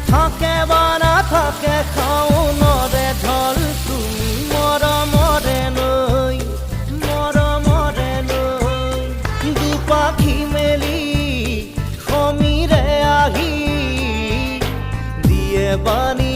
থাকে বা না থাকে খাও নৰে ঢল তুমি মৰমৰে নৈ দুপাখি মেলি সমীৰে আহি দিয়ে বাণী